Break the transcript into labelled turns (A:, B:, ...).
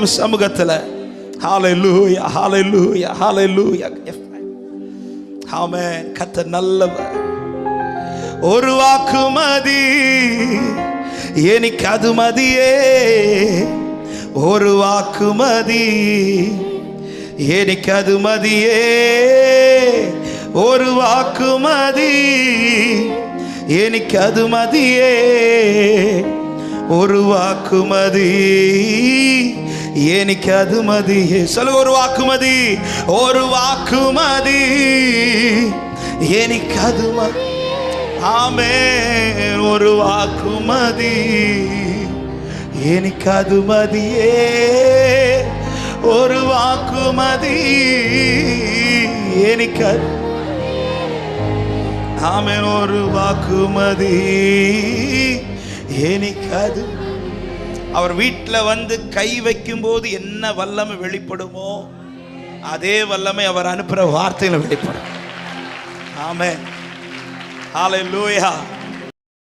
A: சமூகத்துல ஹalleluya ஹalleluya ஹalleluya. ஆமென். கர்த்தர் நல்லவர். ஒரு வாக்கு மதி, எனக்கு அது மதியே. ஒரு வாக்கு மதி, எனக்கு அது மதியே. ஒரு வாக்கு மதி, எனக்கு அது மதியே. ஒரு வாக்கு மதி, எனக்கு அது மதியே. சொல்லுங்க, ஒரு வாக்கு மதி. ஒரு வாக்கு மதி, எனக்கு அது மதி. ஆமென். ஒரு வாக்கு மதி, எனக்கு அது மதியே. ஒரு வாக்கு மதி, எனக்கு அது. ஆமென். ஒரு வாக்கு மதி, எனக்கு அது. அவர் வீட்டில் வந்து கை வைக்கும் போது என்ன வல்லமை வெளிப்படுமோ அதே வல்லமை அவர் அனுப்புகிற வார்த்தையில வெளிப்படும். ஆமென். ஹalleluya.